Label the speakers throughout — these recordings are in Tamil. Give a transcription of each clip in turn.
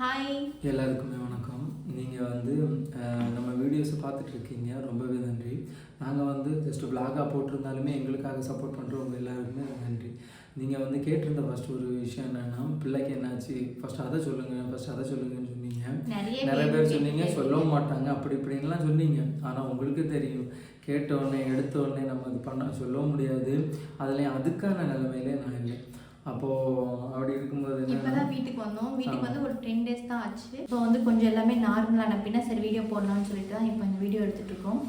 Speaker 1: ஹாய்
Speaker 2: எல்லாருக்குமே வணக்கம். நீங்கள் நம்ம வீடியோஸை பார்த்துட்ருக்கீங்க, ரொம்பவே நன்றி. நாங்கள் ஜஸ்ட் விலாகாக போட்டிருந்தாலுமே எங்களுக்காக சப்போர்ட் பண்ணுறவங்க எல்லாருக்குமே நன்றி. நீங்கள் கேட்டிருந்த ஃபஸ்ட் ஒரு விஷயம் என்னென்னா, பிள்ளைக்கு என்னாச்சு, ஃபஸ்ட் அதை சொல்லுங்கன்னு சொன்னீங்க. நிறைய பேர் சொன்னீங்க சொல்லவும் மாட்டாங்க, அப்படி இப்படின்லாம் சொன்னீங்க. ஆனால் உங்களுக்கு தெரியும், கேட்டோடனே எடுத்தோடனே நம்ம அது சொல்லவும் முடியாது. அதில் அதுக்கான நிலைமையிலே நான் இல்லை. அப்போது அப்படி இருக்கும்போது
Speaker 1: இப்போ தான் வீட்டுக்கு வந்து ஒரு 10 days தான் ஆச்சு. இப்போ கொஞ்சம் எல்லாமே நார்மலான பின்னா சரி வீடியோ போடலாம்னு சொல்லிட்டு தான் இப்போ இந்த வீடியோ எடுத்துகிட்டு இருக்கோம்.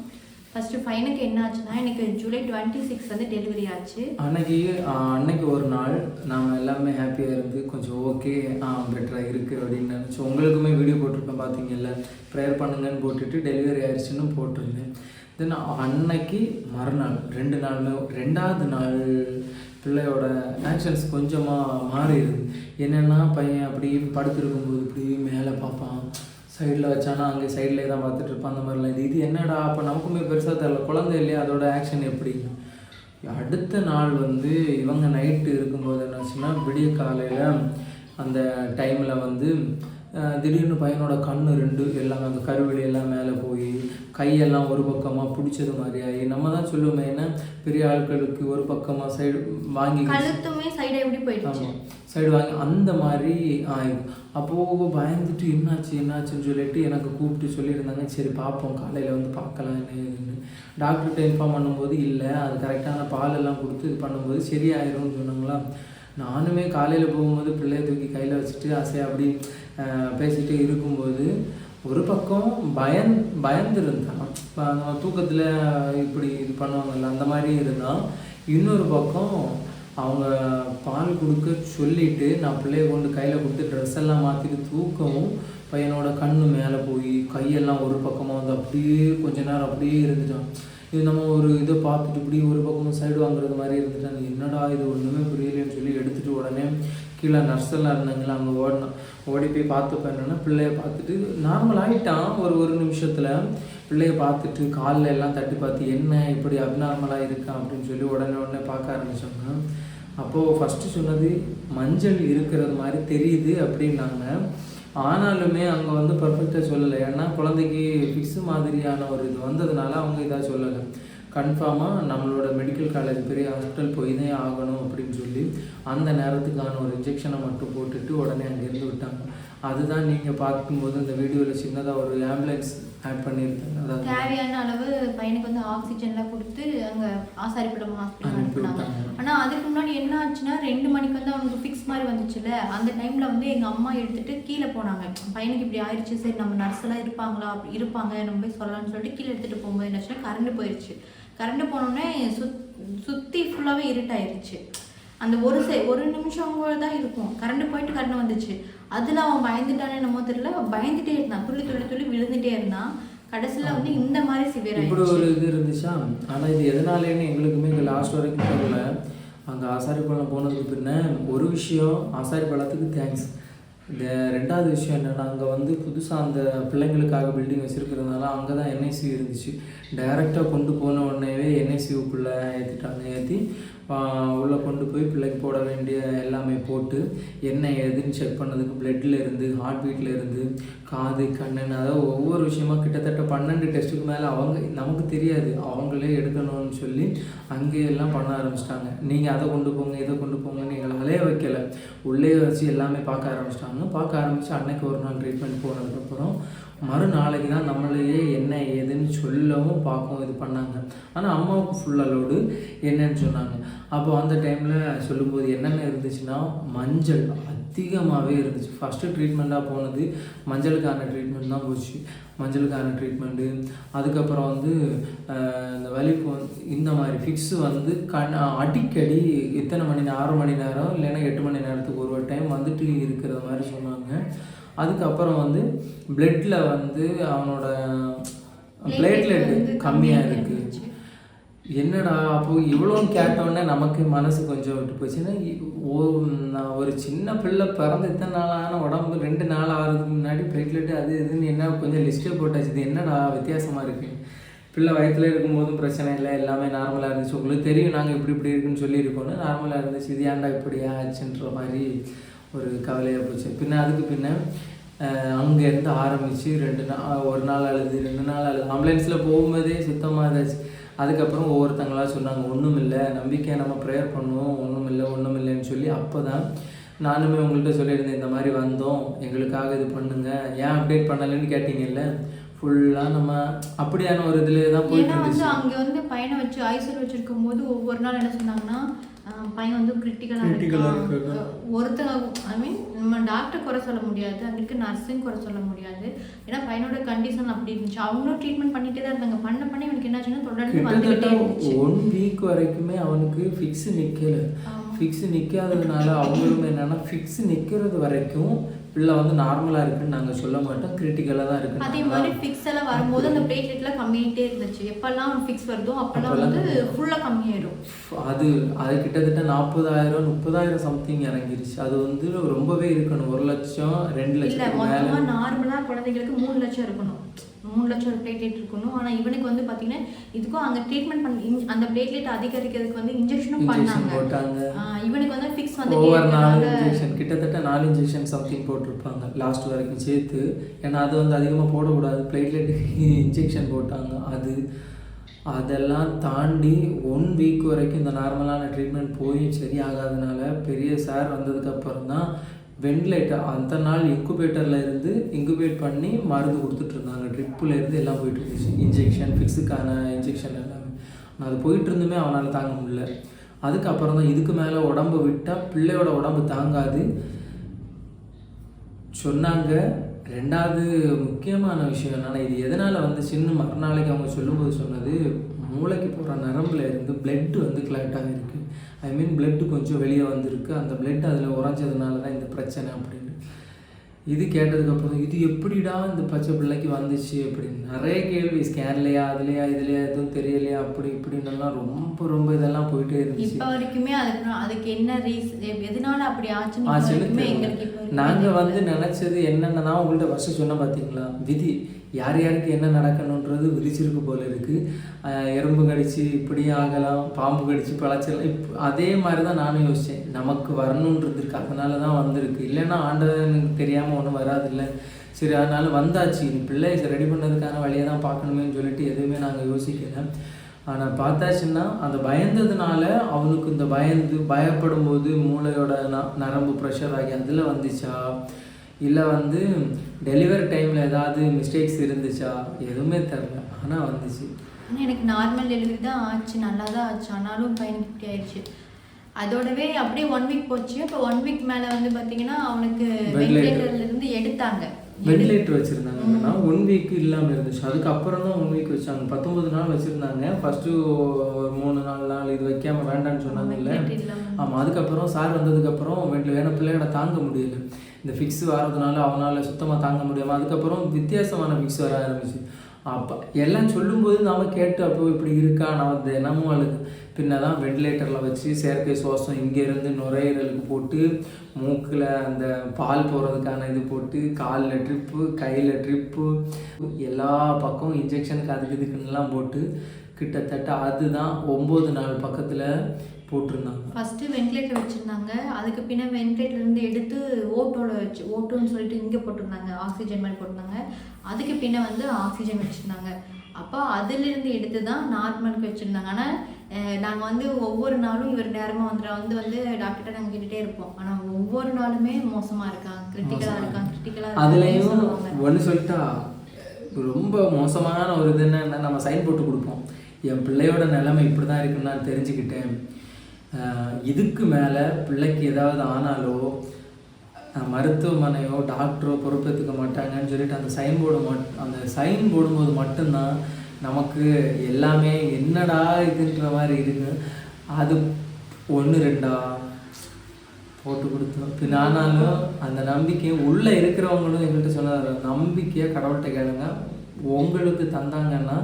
Speaker 1: ஃபஸ்ட்டு பையனுக்கு என்ன ஆச்சுன்னா, எனக்கு ஜூலை 26 டெலிவரி ஆச்சு.
Speaker 2: அன்னைக்கு ஒரு நாள் நாம் எல்லாமே ஹாப்பியாக இருந்து கொஞ்சம் ஓகே பெட்டராக இருக்குது அப்படின்னு நினச்சி உங்களுக்குமே வீடியோ போட்டிருப்பேன், பார்த்தீங்கல்ல. ப்ரேயர் பண்ணுங்கன்னு போட்டுட்டு டெலிவரி ஆயிடுச்சுன்னு போட்டிருந்தேன். தென் அன்னைக்கு மறுநாள் 2 நாளுமே 2வது நாள் பிள்ளையோட ஆக்ஷன்ஸ் கொஞ்சமாக மாறிடுது. என்னென்னா, பையன் அப்படி படுத்துருக்கும்போது இப்படி மேலே பார்ப்பான், சைடில் வச்சானா அங்கே சைட்லேயே தான் பார்த்துட்டு இருப்பான். அந்த மாதிரிலாம் இது என்னடா, அப்போ நமக்குமே பெருசாக தெரியல, குழந்தை இல்லையா, அதோட ஆக்ஷன் எப்படி. அடுத்த நாள் இவங்க நைட்டு இருக்கும்போது என்னாச்சுன்னா, விடிய காலையில் அந்த டைமில் திடீர்னு பையனோட கண்ணு 2 எல்லாம் அந்த கருவெளி எல்லாம் மேலே போய் கையெல்லாம் ஒரு பக்கமாக பிடிச்சது மாதிரி ஆகி, நம்ம தான் சொல்லுவோமே என்ன, பெரிய ஆட்களுக்கு ஒரு பக்கமாக சைடு வாங்கி சைடு வாங்கி அந்த மாதிரி ஆயிடும். அப்போது பயந்துட்டு என்னாச்சுன்னு சொல்லிட்டு எனக்கு கூப்பிட்டு சொல்லியிருந்தாங்க. சரி பார்ப்போம், காலையில் பார்க்கலாம் என்ன ஏதுன்னு. டாக்டர்கிட்ட இன்ஃபார்ம் பண்ணும்போது இல்லை, அது கரெக்டான பாலெல்லாம் கொடுத்து இது பண்ணும்போது சரியாயிரும்னு சொன்னாங்களா. நானுமே காலையில் போகும்போது பிள்ளைய தூக்கி கையில் வச்சுட்டு ஆசையாக அப்படி பேசிகிட்டு இருக்கும்போது ஒரு பக்கம் பயந்துருந்தான். தூக்கத்தில் இப்படி இது பண்ணுவாங்கல்ல, அந்த மாதிரி இருந்தால். இன்னொரு பக்கம் அவங்க பால் கொடுக்க சொல்லிவிட்டு நான் பிள்ளைய கொண்டு கையில் கொடுத்து ட்ரெஸ் எல்லாம் மாற்றிட்டு தூக்கவும் பையனோட கண்ணு மேலே போய் கையெல்லாம் ஒரு பக்கமாக அப்படியே கொஞ்ச நேரம் அப்படியே இருந்துட்டான். இது நம்ம ஒரு இதை பார்த்துட்டு இப்படி ஒரு பக்கம் சைடு வாங்குறது மாதிரி இருந்துட்டாங்க. என்னடா இது ஒன்றுமே புரியலன்னு சொல்லி எடுத்துகிட்டு உடனே கீழே நர்ஸெல்லாம் இருந்தாங்களா, அங்கே ஓடி போய் பார்த்துப்பேன். என்னென்னா, பிள்ளைய பார்த்துட்டு நார்மல் ஆகிட்டான். ஒரு நிமிஷத்தில் பிள்ளைய பார்த்துட்டு காலில் எல்லாம் தட்டி பார்த்து என்ன இப்படி அப்நார்மலாக இருக்கான் அப்படின்னு சொல்லி உடனே பார்க்க ஆரம்பித்தாங்க. அப்போது ஃபஸ்ட்டு சொன்னது மஞ்சள் இருக்கிறது மாதிரி தெரியுது அப்படின்னாங்க. ஆனாலுமே அவங்க பர்ஃபெக்டாக சொல்லலை. ஏன்னா குழந்தைக்கு ஃபிக்ஸு மாதிரியான ஒரு இது வந்ததுனால அவங்க இதாக சொல்லலை. கன்ஃபார்மாக நம்மளோட மெடிக்கல் காலேஜ் பெரிய ஹாஸ்பிட்டல் போய் தான் ஆகணும் அப்படின்னு சொல்லி அந்த நேரத்துக்கான ஒரு இன்ஜெக்ஷனை மட்டும் போட்டுட்டு உடனே அங்கேருந்து விட்டாங்க. அதுதான் நீங்கள் பார்க்கும்போது இந்த வீடியோவில் சின்னதாக ஒரு ஆம்புலன்ஸ் ஆட் பண்ணியிருக்காங்க. அதாவது
Speaker 1: தேவையான அளவு பையனுக்கு ஆக்சிஜன்லாம் கொடுத்து அங்கே ஆசாரிப்படம் ஹாஸ்பிட்டல் அனுப்பினாங்க. ஆனால் அதுக்கு முன்னாடி என்ன ஆச்சுன்னா, 2 மணிக்கு அவனுக்கு ஃபிக்ஸ் மாதிரி வந்துச்சுல்ல, அந்த டைமில் எங்கள் அம்மா எடுத்துகிட்டு கீழே போனாங்க. பையனுக்கு இப்படி ஆயிடுச்சு, சரி நம்ம நர்ஸ் எல்லாம் இருப்பாங்க நம்ம போய் சொல்லலாம்னு சொல்லிட்டு கீழே எடுத்துகிட்டு போகும்போது என்னாச்சுன்னா, கரண்ட் போயிடுச்சு. கரண்ட் போனோடனே சுற்றி ஃபுல்லாகவே இருட்டாயிருச்சு. அந்த ஒரு நிமிஷம் தான் இருக்கும், கரண்ட் போயிட்டு கரண்ட் வந்துச்சு. அதில் அவன் பயந்துட்டானே என்னமோ தெரியல, பயந்துட்டே இருந்தான், துள்ளி விழுந்துட்டே இருந்தான். கடைசியில் இந்த மாதிரி சிவியர்
Speaker 2: இப்படி ஒரு இது இருந்துச்சா. ஆனால் இது எதனாலேன்னு எங்களுக்குமே இங்கே லாஸ்ட் வரைக்கும் தெரியல. அங்கே ஆசாரிப்பழம் போனதுக்கு பின்ன ஒரு விஷயம், ஆசாரிப்பழத்துக்கு தேங்க்ஸ். இந்த 2வது விஷயம் என்னென்னா, அங்கே புதுசாக அந்த பிள்ளைங்களுக்காக பில்டிங் வச்சுருக்கிறதுனால அங்கே தான் என்ஐசி இருந்துச்சு. டைரெக்டாக கொண்டு போன உடனேவே என்ஐசியூக்குள்ளே ஏற்றி உள்ளே கொண்டு போய் பிள்ளைக்கு போட வேண்டிய எல்லாமே போட்டு என்ன ஏதுன்னு செக் பண்ணதுக்கு பிளட்டில் இருந்து ஹார்ட் பீட்டில் இருந்து காது கண்ணுன்னு, அதாவது ஒவ்வொரு விஷயமா கிட்டத்தட்ட 12 டெஸ்ட்டுக்கு மேலே நமக்கு தெரியாது, அவங்களே எடுக்கணும்னு சொல்லி அங்கேயெல்லாம் பண்ண ஆரம்பிச்சிட்டாங்க. நீங்கள் அதை கொண்டு போங்க இதை கொண்டு போங்கன்னு எங்களை அலைய வைக்கலை, உள்ளே வச்சு எல்லாமே பார்க்க ஆரம்பிச்சு அன்னைக்கு ஒரு நாள் ட்ரீட்மெண்ட் போனதுக்கப்புறம் மறுநாளைக்கு தான் நம்மளையே என்ன ஏதுன்னு சொல்லவும் பார்க்கவும் இது பண்ணாங்க. ஆனால் அம்மாவுக்கு ஃபுல் அலோடு என்னன்னு சொன்னாங்க. அப்போ அந்த டைமில் சொல்லும்போது என்னென்ன இருந்துச்சுன்னா, மஞ்சள் அதிகமாகவே இருந்துச்சு. ஃபஸ்ட்டு ட்ரீட்மெண்ட்டாக போனது மஞ்சளுக்கான ட்ரீட்மெண்ட் தான் போச்சு. மஞ்சளுக்கான ட்ரீட்மெண்ட்டு, அதுக்கப்புறம் இந்த வலிப்பு இந்த மாதிரி ஃபிக்ஸு அடிக்கடி இத்தனை மணி நேரம் 6 மணி நேரம் இல்லைன்னா 8 மணி நேரத்துக்கு ஒரு டைம் இருக்கிற மாதிரி சொன்னாங்க. அதுக்கப்புறம் பிளட்டில் அவனோட பிளேட்லெட் கம்மியாக இருக்குது. என்னடா அப்போது இவ்வளோன்னு கேட்டோன்னே நமக்கு மனசு கொஞ்சம் விட்டு போச்சுன்னா, ஒரு சின்ன பிள்ளை பிறந்து இத்தனை நாளான உடம்பு 2 நாள் ஆகிறதுக்கு முன்னாடி பிளேட்லெட்டு அது இதுன்னு என்ன கொஞ்சம் லிஸ்ட்டே போட்டாச்சு. இது என்னடா வித்தியாசமாக இருக்குது. பிள்ளை வயிற்றில் இருக்கும்போதும் பிரச்சனை இல்லை, எல்லாமே நார்மலாக இருந்துச்சு. உங்களுக்கு தெரியும் நாங்கள் இப்படி இருக்குன்னு சொல்லியிருக்கோன்னு, நார்மலாக இருந்துச்சு. இது ஏன்டா இப்படி ஆச்சுன்ற மாதிரி ஒரு கவலையாக போச்சு. அதுக்கு பின்ன அங்கேருந்து ஆரம்பித்து ஒரு நாள் அழுது 2 நாள் அழுது. ஆம்புலன்ஸில் போகும்போதே சுத்தமாக இதாச்சு. அதுக்கப்புறம் ஒவ்வொருத்தங்களா சொன்னாங்க, ஒன்றும் இல்லை, நம்பிக்கையை நம்ம ப்ரேயர் பண்ணுவோம், ஒன்றும் இல்லைன்னு சொல்லி அப்போ தான் நானுமே உங்கள்கிட்ட சொல்லியிருந்தேன், இந்த மாதிரி வந்தோம், எங்களுக்காக இது பண்ணுங்க, ஏன் அப்டேட் பண்ணலைன்னு கேட்டிங்கல்ல. ஃபுல்லாக நம்ம அப்படியான ஒரு இதில் தான் போயிட்டு இருந்துச்சு.
Speaker 1: அங்கே வந்து பையனை வச்சு ஐசியூ வச்சுருக்கும் போது ஒவ்வொரு நாள் என்ன சொன்னாங்கன்னா, பையன் வந்து கிரிட்டிக்கலாக இருக்கு. ஒருத்தங்க ஐ மீன் நம்ம டாக்டர் குறை சொல்ல முடியாது, அங்கே இருக்க நர்ஸும் குறை சொல்ல முடியாது. ஏன்னா பையனோட கண்டிஷன் அப்படி இருந்துச்சு. அவங்களும் ட்ரீட்மெண்ட் பண்ணிகிட்டே தான் இருந்தாங்க. பண்ண இவனுக்கு என்னாச்சுன்னா தொடர்ந்து வந்துகிட்டே இருந்துச்சு.
Speaker 2: 1 வீக் வரைக்குமே அவனுக்கு ஃபிக்ஸ் நிற்காததுனால அவங்களும் என்னன்னா ஃபிக்ஸ் நிற்கிறது வரைக்கும் பிள்ளை வந்து நார்மலாக இருக்குன்னு நாங்கள் சொல்ல மாட்டோம், கிரிட்டிக்கலாக தான் இருக்குது.
Speaker 1: அதே மாதிரி ஃபிக்ஸ் எல்லாம் வரும்போது அந்த பிளேட்லெட்லாம் கம்மியாகிட்டே இருந்துச்சு. எப்பெல்லாம் ஃபிக்ஸ் வருதோ அப்போல்லாம் வந்து ஃபுல்லாக கம்மியாயிடும்.
Speaker 2: அது கிட்டத்தட்ட 40,000 30,000 சம்திங் இறங்கிருச்சு. அது வந்து ரொம்பவே இருக்கணும். 1 லட்சம் 2 லட்சம்
Speaker 1: இல்லை, மொத்தமாக நார்மலாக குழந்தைங்களுக்கு 3 லட்சம் இருக்கணும். 3 லட்சம் ஒரு பிளேட்லெட் இருக்கணும். ஆனால் இவனுக்கு வந்து பார்த்தீங்கன்னா இதுக்கும் அங்கே ட்ரீட்மெண்ட் பண்ணி அந்த பிளேட்லெட் அதிகரிக்கிறதுக்கு வந்து இன்ஜெக்ஷனும் போட்டாங்க. இவனுக்கு வந்து ஃபிக்ஸ் வந்து
Speaker 2: ஒவ்வொரு 4 இன்ஜெக்ஷன், கிட்டத்தட்ட 4 இன்ஜெக்ஷன் சம்திங் போட்டிருப்பாங்க லாஸ்ட் வரைக்கும் சேர்த்து. ஏன்னா அது வந்து அதிகமாக போடக்கூடாது, பிளேட்லெட் இன்ஜெக்ஷன் போட்டாங்க. அதெல்லாம் தாண்டி 1 வீக் வரைக்கும் இந்த நார்மலான ட்ரீட்மெண்ட் போய் சரியாகாதனால பெரிய சார் வந்ததுக்கப்புறம் தான் வெண்டிலேட்டர் அந்த நாள் இன்குபேட்டரில் இருந்து இன்குபேட் பண்ணி மருந்து கொடுத்துட்ருந்தாங்க. ட்ரிப்புலேருந்து எல்லாம் போயிட்டு இருந்துச்சு, இன்ஜெக்ஷன் ஃபிக்ஸுக்கான இன்ஜெக்ஷன் எல்லாமே. நான் அது போயிட்டு இருந்துமே அவனால் தாங்க முடியல. அதுக்கப்புறம் தான் இதுக்கு மேலே உடம்பு விட்டால் பிள்ளையோட உடம்பு தாங்காது சொன்னாங்க. 2வது முக்கியமான விஷயம் என்னென்னா, இது எதனால் வந்துச்சுன்னு மறுநாளைக்கு அவங்க சொல்லும்போது சொன்னது, மூளைக்கு போகிற நரம்பில் இருந்து பிளட்டு வந்து கிளாட் ஆகிருக்கு. ஐ மீன் பிளட்டு கொஞ்சம் வெளியே வந்திருக்கு. அந்த பிளட் அதில் உறைஞ்சதுனால தான் இந்த பிரச்சனை அப்படின்னு. இது கேட்டதுக்கப்புறம் இது எப்படிடா இந்த பச்சை பிள்ளைக்கு வந்துச்சு அப்படின்னு நிறைய கேள்வி. ஸ்கேன்லையா அதுலையா இதுலையா எதுவும் தெரியலையா அப்படி இப்படின்னெல்லாம் ரொம்ப இதெல்லாம் போயிட்டே இருந்துச்சு.
Speaker 1: இப்போ வரைக்குமே அதுக்கு என்ன ரீசன், எதனால அப்படி ஆச்சுன்னு
Speaker 2: நாங்கள் வந்து நினச்சது என்னென்னா, உங்கள்கிட்ட ஃபஸ்ட்டு சொன்ன பார்த்தீங்களா, விதி யார் யாருக்கு என்ன நடக்கணுன்றது விரிச்சிருக்கு போல இருக்குது. எறும்பு கடிச்சு இப்படியே ஆகலாம், பாம்பு கடிச்சு பழச்சிடலாம். அதே மாதிரி தான் நானும் யோசித்தேன், நமக்கு வரணுன்றது இருக்குது, அதனால தான் வந்திருக்கு. இல்லைன்னா ஆண்டவனுக்கு தெரியாமல் ஒன்றும் வராதில்ல. சரி, அதனால் வந்தாச்சு, நீ பிள்ளையை ரெடி பண்ணதுக்கான வழியை தான் பார்க்கணுமேன்னு சொல்லிட்டு எதுவுமே நாங்கள் யோசிக்கலை. ஆனால் பார்த்தாச்சுன்னா அந்த பயந்ததுனால அவனுக்கு இந்த பயப்படும் போது மூளையோட நரம்பு ப்ரெஷர் ஆகி அதில் வந்துச்சா, இல்லை வந்து டெலிவரி டைமில் ஏதாவது மிஸ்டேக்ஸ் இருந்துச்சா, எதுவுமே தெரில. ஆனால் வந்துச்சு.
Speaker 1: எனக்கு நார்மல் டெலிவரி தான் ஆச்சு, நல்லா தான் ஆச்சு. ஆனாலும் பையனுக்கு இப்படி ஆயிடுச்சு. அதோடவே அப்படியே 1 வீக் போச்சு. இப்போ 1 வீக் மேலே வந்து பார்த்தீங்கன்னா அவனுக்கு வெண்டிலேட்டர்லேருந்து எடுத்தாங்க.
Speaker 2: வெண்டிலேட்டர் வச்சுருந்தாங்கன்னா 1 வீக் இல்லாமல் இருந்துச்சு. அதுக்கப்புறம் தான் 1 வீக் வச்சாங்க. 19 நாள் வச்சுருந்தாங்க. ஃபஸ்ட்டு ஒரு 3-4 நாள் இது வைக்காமல் வேண்டான்னு சொன்னாங்க இல்லை. ஆமாம், அதுக்கப்புறம் சார் வந்ததுக்கப்புறம் வேணும் பிள்ளையோட தாங்க முடியல. இந்த ஃபிக்ஸ் வரதுனால அவனால் சுத்தமாக தாங்க முடியாமல் அதுக்கப்புறம் வித்தியாசமான ஃபிக்ஸ் வர ஆரம்பிச்சு. அப்போ எல்லாம் சொல்லும்போது நாம் கேட்டு அப்போ இப்படி இருக்கா, நான் தினமும் அழுது பின்ன தான் வெண்டிலேட்டரில் வச்சு செயற்கை சுவாசம் இங்கேருந்து நுரையீரலுக்கு போட்டு, மூக்கில் அந்த பால் போகிறதுக்கான இது போட்டு, காலில் ட்ரிப்பு, கையில் ட்ரிப்பு, எல்லா பக்கம் இன்ஜெக்ஷனுக்கு அதுக்கு இதுக்குன்னெலாம் போட்டு கிட்டத்தட்ட அதுதான் 9 நாள் பக்கத்தில் போட்டிருந்தாங்க.
Speaker 1: ஃபஸ்ட்டு வெண்டிலேட்டர் வச்சுருந்தாங்க. அதுக்கு பின்ன வெண்டிலேட்டர்லேருந்து எடுத்து ஓட்டோன்னு சொல்லிட்டு இங்கே போட்டிருந்தாங்க, ஆக்சிஜன் மாதிரி போட்டிருந்தாங்க. அதுக்கு பின்ன வந்து ஆக்சிஜன் வச்சுருந்தாங்க. அப்போ அதிலிருந்து எடுத்து தான் நார்மலுக்கு வச்சுருந்தாங்க. ஆனால் நாங்கள் வந்து ஒவ்வொரு நாளும் இவர் நேரமாக வந்து டாக்டர்கிட்ட நாங்கள் கேட்டுகிட்டே இருப்போம். ஆனால் ஒவ்வொரு நாளுமே மோசமாக இருக்காங்க, கிரிட்டிக்கலாக
Speaker 2: அதுலேயும் ஒன்று சொல்லிட்டா ரொம்ப மோசமான ஒரு இது என்னன்னா, நம்ம சைன் போட்டு கொடுப்போம், என் பிள்ளையோட நிலைமை இப்படி தான் இருக்குன்னு நான் தெரிஞ்சுக்கிட்டேன், இதுக்கு மேலே பிள்ளைக்கு ஏதாவது ஆனாலோ மருத்துவமனையோ டாக்டரோ பொறுப்பேற்றுக்க மாட்டாங்கன்னு சொல்லிட்டு அந்த சைன் போடும்போது மட்டும்தான் நமக்கு எல்லாமே என்னடா இதுன்ற மாதிரி இருக்கு. அது 1-2 போட்டு கொடுத்தோம். பின் ஆனாலும் அந்த நம்பிக்கை உள்ளே இருக்கிறவங்களும் எங்கள்கிட்ட சொன்னார், நம்பிக்கையாக கடவுள்கிட்ட கேளுங்க, உங்களுக்கு தந்தாங்கன்னா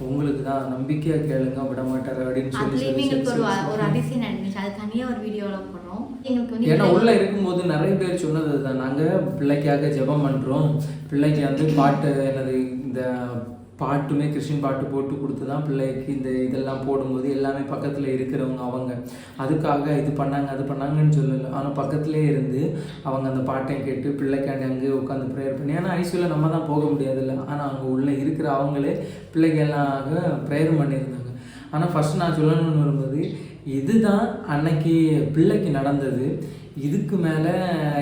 Speaker 2: உங்களுக்கு தான் நம்பிக்கையாக கேளுங்க, விட மாட்டார் அப்படின்னு சொல்லி
Speaker 1: ஒரு அதிசயம் நடந்துச்சு. அது தனியாக ஒரு வீடியோவில் போடுறோம். எங்களுக்கு வந்து
Speaker 2: ஏன்னா உள்ளே இருக்கும்போது நிறைய பேர் சொன்னது தான், நாங்கள் பிள்ளைக்காக ஜெபம் பண்ணுறோம், பிள்ளைக்கு வந்து பாட்டு என்னது இந்த பாட்டுமே கிறிஸ்டின் பாட்டு போட்டு கொடுத்து தான் பிள்ளைக்கு இந்த இதெல்லாம் போடும்போது எல்லாமே பக்கத்தில் இருக்கிறவங்க அவங்க அதுக்காக இது பண்ணாங்க அது பண்ணாங்கன்னு சொல்லலை. ஆனால் பக்கத்துலேயே இருந்து அவங்க அந்த பாட்டையும் கேட்டு பிள்ளைக்காண்டி அங்கே உட்காந்து ப்ரேயர் பண்ணி, ஏன்னா ஐசியூவில் நம்ம தான் போக முடியாதுல்ல, ஆனால் அங்கே உள்ளே இருக்கிற அவங்களே பிள்ளைக்கு எல்லாம் ப்ரேயர் பண்ணியிருந்தாங்க. ஆனால் ஃபஸ்ட் நான் சொல்லணும்னு வரும்போது இதுதான் அன்னைக்கு பிள்ளைக்கு நடந்தது. இதுக்கு மேலே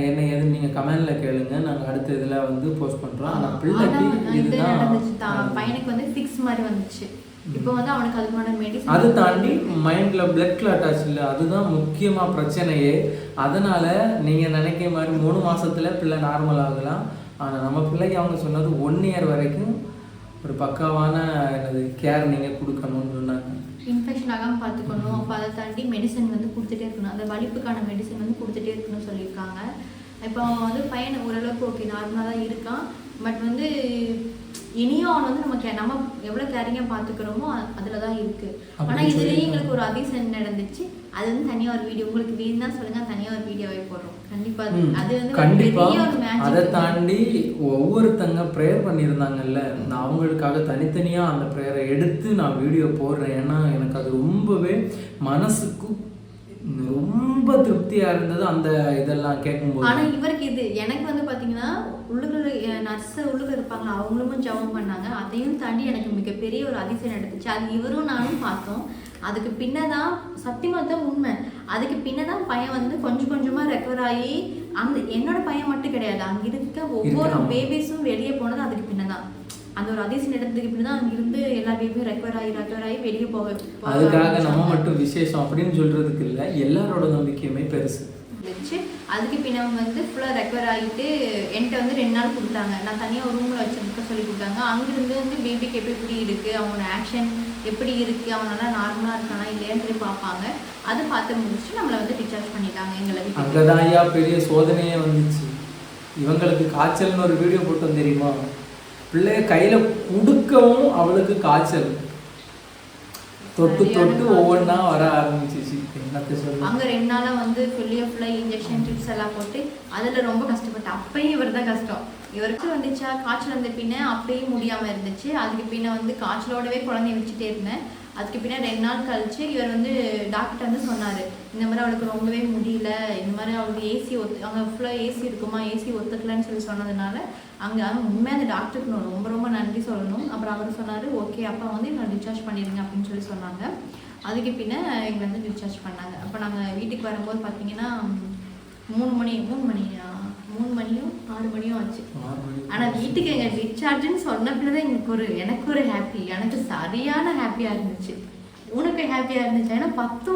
Speaker 2: என்ன ஏதுன்னு நீங்கள் கமெண்டில் கேளுங்க, நாங்கள் அடுத்த இதில் வந்து போஸ்ட் பண்ணுறோம். ஆனால் பிள்ளைக்கு இதுதான்
Speaker 1: பையனுக்கு வந்து ஃபிக்ஸ் மாதிரி வந்துச்சு. இப்போ வந்து அவனுக்கு அதுக்கான மெடிசன்
Speaker 2: அது தாண்டி மைண்டில் பிளட் கிளாட் ஆச்சு இல்லை, அதுதான் முக்கியமாக பிரச்சனையே. அதனால் நீங்கள் நினைக்கிற மாதிரி 3 மாதத்தில் பிள்ளை நார்மல் ஆகலாம். ஆனால் நம்ம பிள்ளைக்கு அவங்க சொன்னது 1 இயர் வரைக்கும் ஒரு பக்காவான கேர் நீங்கள் கொடுக்கணும்னு சொன்னாங்க.
Speaker 1: இன்ஃபெக்ஷன் ஆகாமல் பார்த்துக்கணும். அப்போ அதை தாண்டி மெடிசன் வந்து கொடுத்துட்டே இருக்கணும். அந்த வலிப்புக்கான மெடிசன் வந்து கொடுத்துட்டே இருக்கணும்னு சொல்லியிருக்காங்க. இப்போ வந்து பையன் ஓரளவுக்கு ஓகே நார்மலாக தான் இருக்கான். பட் வந்து இனியும் அவன் வந்து நம்ம எவ்வளோ கேரிங்காக பார்த்துக்கிறோமோ அதில் தான் இருக்குது. ஆனால் இதுலேயும் எங்களுக்கு ஒரு அதிசயம் நடந்துச்சு. அது வந்து தனியாக ஒரு வீடியோ உங்களுக்கு வேணும்னா சொல்லுங்கள், தனியாக ஒரு வீடியோவை போடுறோம் கண்டிப்பாக. அது வந்து
Speaker 2: கண்டிப்பாக. அதை தாண்டி ஒவ்வொருத்தங்க ப்ரேயர் பண்ணியிருந்தாங்கல்ல, நான் அவங்களுக்காக தனித்தனியாக அந்த ப்ரேயரை எடுத்து நான் வீடியோ போடுறேன். ஏன்னா எனக்கு அது ரொம்பவே மனசுக்கு ரொம்ப திருப்தியாக இருந்தது அந்த இதெல்லாம் கேட்கும்போது.
Speaker 1: ஆனால் இவருக்கு இது எனக்கு வந்து பார்த்தீங்கன்னா உள்ளுக்குள்ள நர்ஸை உள்ளுக்கு இருப்பாங்க, அவங்களும் ஜெபம் பண்ணாங்க. அதையும் தாண்டி எனக்கு மிகப்பெரிய ஒரு அதிசயம் நடந்துச்சு. அது இவரும் நானும் பார்த்தோம். அதுக்கு பின்னதான் சத்தியமாக தான் உண்மை. அதுக்கு பின்னதான் பையன் வந்து கொஞ்சம் கொஞ்சமாக ரெக்கவர் ஆகி அந்த என்னோட பையன் மட்டும் கிடையாது, அங்கே இருக்க ஒவ்வொரு பேபிஸும் வெளியே போனது அதுக்கு பின்னதான். அந்த ஒரு அதிசயம் நடந்ததுக்கு இப்படி தான் அங்கிருந்து எல்லா பேபியும் ரெக்கவர் ஆகி வெளியே போக.
Speaker 2: அதுக்காக நம்ம மட்டும் விசேஷம் அப்படின்னு சொல்றதுக்கு இல்லை, எல்லாரோட நம்பிக்கையுமே பெருசு
Speaker 1: வச்சு. அதுக்கு பின்ன வந்து ஃபுல்லாக ரெக்கவர் ஆகிட்டு என்கிட்ட வந்து 2 நாள் கொடுத்தாங்க. நான் தனியாக ஒரு ரூமில் வச்சுருக்க சொல்லி கொடுத்தாங்க. அங்கேருந்து வந்து பேபிக்கு எப்படி இருக்குது, அவனோட ஆக்ஷன் எப்படி இருக்குது, அவனால நார்மலாக இருக்கானா இல்லையான்னு சொல்லி பார்ப்பாங்க. அது பார்த்து முடிச்சு நம்மளை வந்து டிஸ்சார்ஜ் பண்ணிட்டாங்க எங்களை.
Speaker 2: அங்கதான் ஐயா பெரிய சோதனையே வந்துச்சு. இவங்களுக்கு காய்ச்சல்னு ஒரு வீடியோ போட்டோம் தெரியுமா, பிள்ளைய கையில் கொடுக்கவும் அவளுக்கு காய்ச்சல் தொட்டு தொட்டு ஒவ்வொன்றா வர ஆரம்பிச்சிச்சு. என்னத்தை சொல்ல,
Speaker 1: அங்கே 2 நாளாக வந்து ஃபுல்லாக இன்ஜெக்ஷன் ட்ரிப்ஸ் எல்லாம் போட்டு அதில் ரொம்ப கஷ்டப்பட்டேன். அப்பயும் இவர் தான் கஷ்டம். இவருக்கு வந்துச்சா காய்ச்சல் வந்த பின்ன அப்பயும் முடியாமல் இருந்துச்சு. அதுக்கு பின்ன வந்து காய்ச்சலோடவே குழந்தைய வச்சுட்டே இருந்தேன். அதுக்கு பின்ன 2 நாள் கழிச்சு இவர் வந்து டாக்டர் வந்து சொன்னார், இந்த மாதிரி அவளுக்கு ரொம்பவே முடியல, இந்த மாதிரி அவளுக்கு ஏசி அங்கே ஃபுல்லாக ஏசி இருக்குமா, ஏசி ஒத்துக்கலன்னு சொல்லி சொன்னதுனால அங்கே உண்மையாக அந்த டாக்டருக்கு நான் ரொம்ப ரொம்ப நன்றி சொல்லணும். அப்புறம் அவர் சொன்னார், ஓகே அப்போ வந்து எங்களை டிஸ்சார்ஜ் பண்ணிடுங்க அப்படின்னு சொல்லி சொன்னாங்க. அதுக்கு பின்ன எங்களை வந்து டிஸ்சார்ஜ் பண்ணாங்க. அப்போ நாங்கள் வீட்டுக்கு வரும்போது பார்த்தீங்கன்னா 3 மணியும் 6 மணியும் ஆச்சு. ஆனால் வீட்டுக்கு எங்கள் டிஸ்சார்ஜுன்னு சொன்ன பின்னதான் எனக்கு ஒரு ஹாப்பி, எனக்கு சரியான ஹாப்பியாக இருந்துச்சு. உனக்கு ஹாப்பியாக இருந்துச்சு. ஏன்னா 19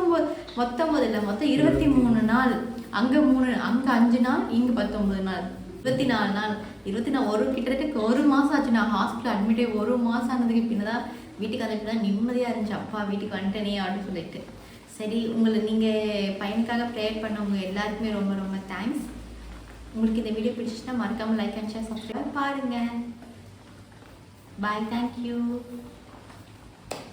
Speaker 1: இல்லை, மொத்தம் 23 நாள். அங்கே 5 நாள், இங்கே 19 நாள், 24 நாள். கிட்டத்தட்ட 1 மாதம் ஆச்சு. நான் ஹாஸ்பிட்டல் அட்மிட் ஆகி 1 மாதம் ஆனதுக்கு பின்னதான் வீட்டுக்கு வந்துட்டு தான் நிம்மதியாக இருந்துச்சு. அப்பா வீட்டுக்கு வந்துட்டேனே அப்படின்னு சொல்லிட்டு. சரி, நீங்கள் பையனுக்காக ப்ரேயர் பண்ணவங்க எல்லாருக்குமே ரொம்ப ரொம்ப தேங்க்ஸ். உங்களுக்கு இந்த வீடியோ பிடிச்சிச்சுன்னா மறக்காமல் லைக் அண்ட் ஷேர் சப்ஸ்கிரைப் பாருங்கள். பாய், தேங்க்யூ.